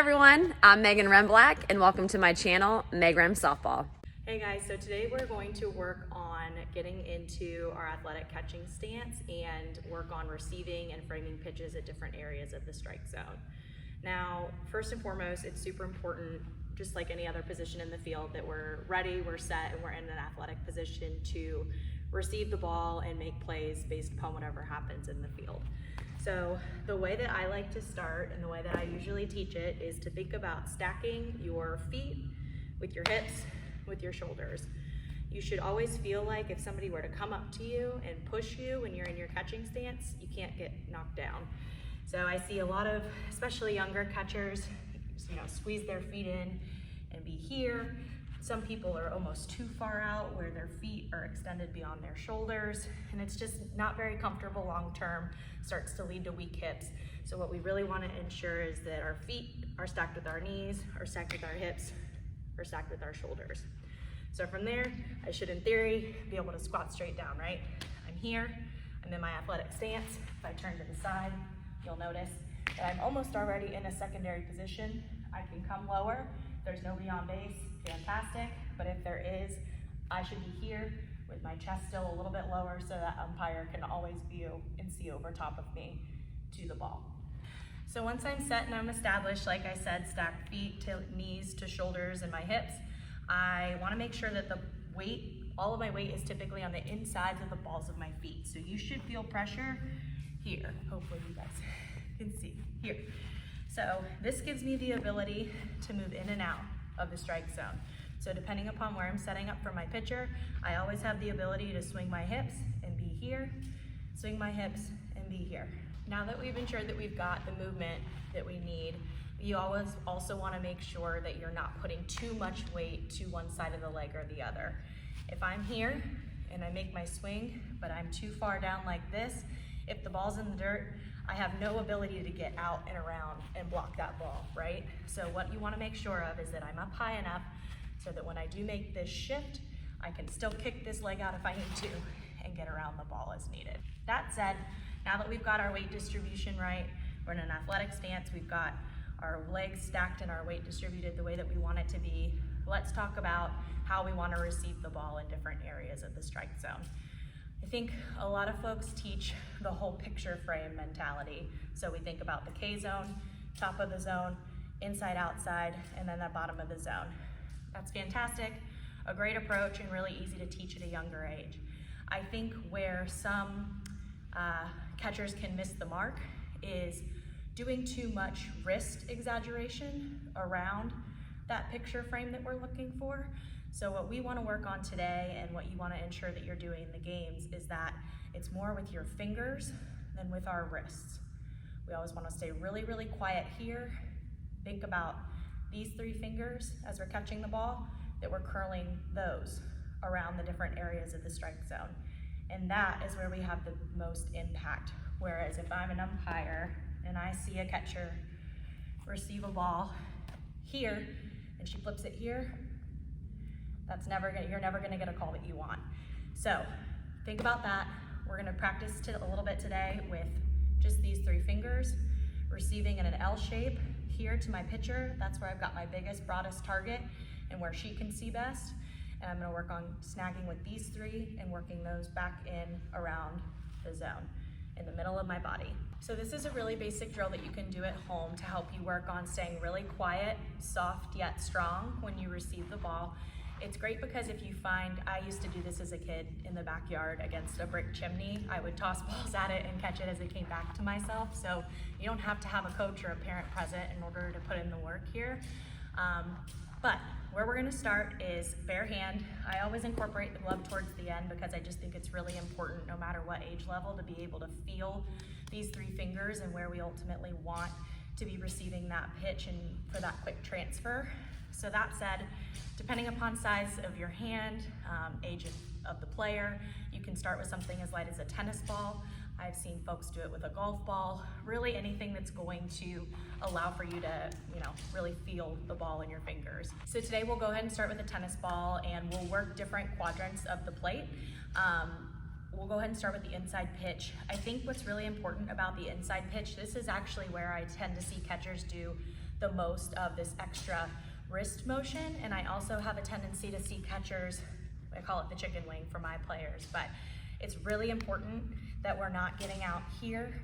everyone, I'm Megan Remblack and welcome to my channel, Meg Rem Softball. Hey guys, so today we're going to work on getting into our athletic catching stance and work on receiving and framing pitches at different areas of the strike zone. Now, first and foremost, it's super important, just like any other position in the field, that we're ready, we're set, and we're in an athletic position to receive the ball and make plays based upon whatever happens in the field. So the way that I like to start and the way that I usually teach it is to think about stacking your feet with your hips, with your shoulders. You should always feel like if somebody were to come up to you and push you when you're in your catching stance, you can't get knocked down. So I see a lot of, especially younger catchers, squeeze their feet in and be here. Some people are almost too far out where their feet are extended beyond their shoulders, and it's just not very comfortable long term, starts to lead to weak hips. So what we really want to ensure is that our feet are stacked with our knees, or stacked with our hips, or stacked with our shoulders. So from there, I should, in theory, be able to squat straight down, right? I'm here, I'm in my athletic stance. If I turn to the side, you'll notice that I'm almost already in a secondary position. I can come lower. There's nobody on base, fantastic. But if there is, I should be here with my chest still a little bit lower so that umpire can always view and see over top of me to the ball. So once I'm set and I'm established, like I said, stacked feet to knees to shoulders and my hips, I want to make sure that the weight, all of my weight is typically on the insides of the balls of my feet. So you should feel pressure here. Hopefully you guys can see here. So this gives me the ability to move in and out of the strike zone. So depending upon where I'm setting up for my pitcher, I always have the ability to swing my hips and be here, swing my hips and be here. Now that we've ensured that we've got the movement that we need, you always also want to make sure that you're not putting too much weight to one side of the leg or the other. If I'm here and I make my swing, but I'm too far down like this, if the ball's in the dirt, I have no ability to get out and around and block that ball, right? So what you want to make sure of is that I'm up high enough so that when I do make this shift, I can still kick this leg out if I need to and get around the ball as needed. That said, now that we've got our weight distribution right, we're in an athletic stance, we've got our legs stacked and our weight distributed the way that we want it to be, let's talk about how we want to receive the ball in different areas of the strike zone. I think a lot of folks teach the whole picture frame mentality. So we think about the K zone, top of the zone, inside, outside, and then the bottom of the zone. That's fantastic, a great approach, and really easy to teach at a younger age. I think where some catchers can miss the mark is doing too much wrist exaggeration around that picture frame that we're looking for. So what we want to work on today and what you want to ensure that you're doing in the games is that it's more with your fingers than with our wrists. We always want to stay really, really quiet here. Think about these three fingers as we're catching the ball, that we're curling those around the different areas of the strike zone. And that is where we have the most impact. Whereas if I'm an umpire and I see a catcher receive a ball here and she flips it here, you're never gonna get a call that you want. So think about that. We're gonna practice a little bit today with just these three fingers, receiving in an L shape here to my pitcher. That's where I've got my biggest, broadest target and where she can see best. And I'm gonna work on snagging with these three and working those back in around the zone in the middle of my body. So this is a really basic drill that you can do at home to help you work on staying really quiet, soft yet strong when you receive the ball. It's great because if you find, I used to do this as a kid in the backyard against a brick chimney. I would toss balls at it and catch it as it came back to myself. So you don't have to have a coach or a parent present in order to put in the work here. But where we're gonna start is bare hand. I always incorporate the glove towards the end because I just think it's really important, no matter what age level, to be able to feel these three fingers and where we ultimately want to be receiving that pitch and for that quick transfer. So that said, depending upon size of your hand, age of the player, you can start with something as light as a tennis ball. I've seen folks do it with a golf ball, really anything that's going to allow for you to, really feel the ball in your fingers. So today we'll go ahead and start with a tennis ball and we'll work different quadrants of the plate. We'll go ahead and start with the inside pitch. I think what's really important about the inside pitch, this is actually where I tend to see catchers do the most of this extra wrist motion. And I also have a tendency to see catchers, I call it the chicken wing for my players, but it's really important that we're not getting out here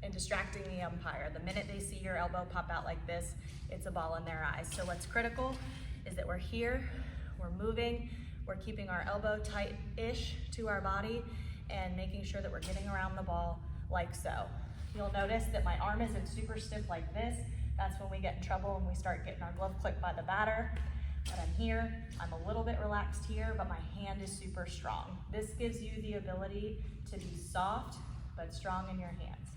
and distracting the umpire. The minute they see your elbow pop out like this, it's a ball in their eyes. So what's critical is that we're here, we're moving, we're keeping our elbow tight-ish to our body and making sure that we're getting around the ball like so. You'll notice that my arm isn't super stiff like this. That's when we get in trouble and we start getting our glove clipped by the batter. But I'm here, I'm a little bit relaxed here, but my hand is super strong. This gives you the ability to be soft, but strong in your hands.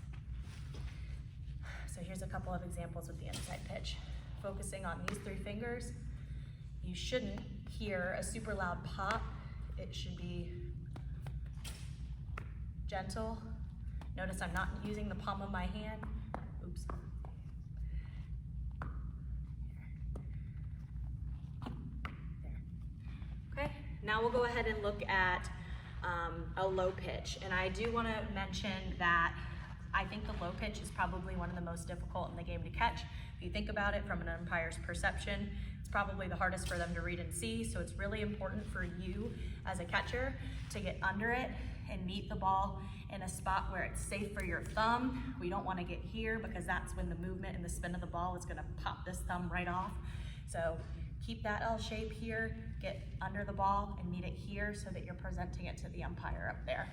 So here's a couple of examples with the inside pitch. Focusing on these 3 fingers, you shouldn't hear a super loud pop. It should be gentle. Notice I'm not using the palm of my hand. Oops. Okay, now we'll go ahead and look at a low pitch. And I do want to mention that I think the low pitch is probably one of the most difficult in the game to catch. If you think about it from an umpire's perception, it's probably the hardest for them to read and see. So it's really important for you as a catcher to get under it and meet the ball in a spot where it's safe for your thumb. We don't want to get here because that's when the movement and the spin of the ball is going to pop this thumb right off. So keep that L shape here, get under the ball and meet it here so that you're presenting it to the umpire up there.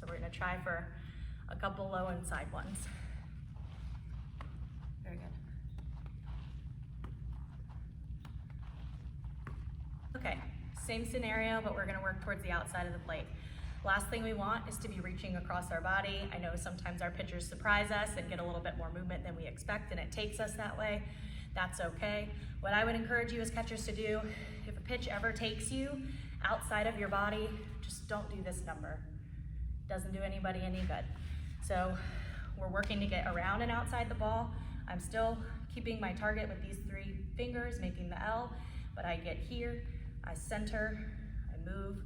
So we're going to try for a couple low inside ones. Very good. Okay, same scenario, but we're going to work towards the outside of the plate. Last thing we want is to be reaching across our body. I know sometimes our pitchers surprise us and get a little bit more movement than we expect, and it takes us that way. That's okay. What I would encourage you as catchers to do, if a pitch ever takes you outside of your body, just don't do this number. Doesn't do anybody any good. So we're working to get around and outside the ball. I'm still keeping my target with these 3 fingers, making the L, but I get here, I center, I move,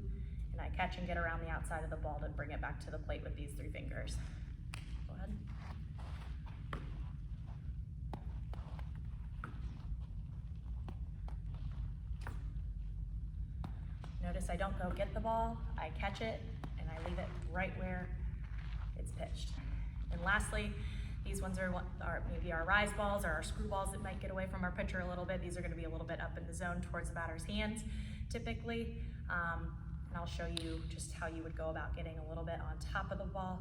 and I catch and get around the outside of the ball to bring it back to the plate with these 3 fingers. Go ahead. Notice I don't go get the ball, I catch it, and I leave it right where it's pitched. And lastly, these ones are maybe our rise balls or our screw balls that might get away from our pitcher a little bit. These are going to be a little bit up in the zone towards the batter's hands, typically. And I'll show you just how you would go about getting a little bit on top of the ball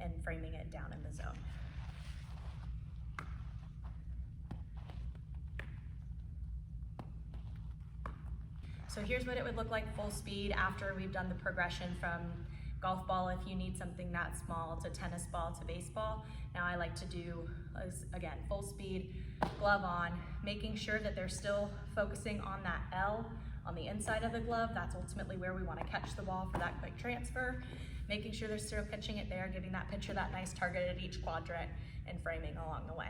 and framing it down in the zone. So here's what it would look like full speed after we've done the progression from golf ball, if you need something that small, to tennis ball, to baseball. Now I like to do, again, full speed, glove on, making sure that they're still focusing on that L on the inside of the glove. That's ultimately where we want to catch the ball for that quick transfer. Making sure they're still catching it there, giving that pitcher that nice target at each quadrant, and framing along the way.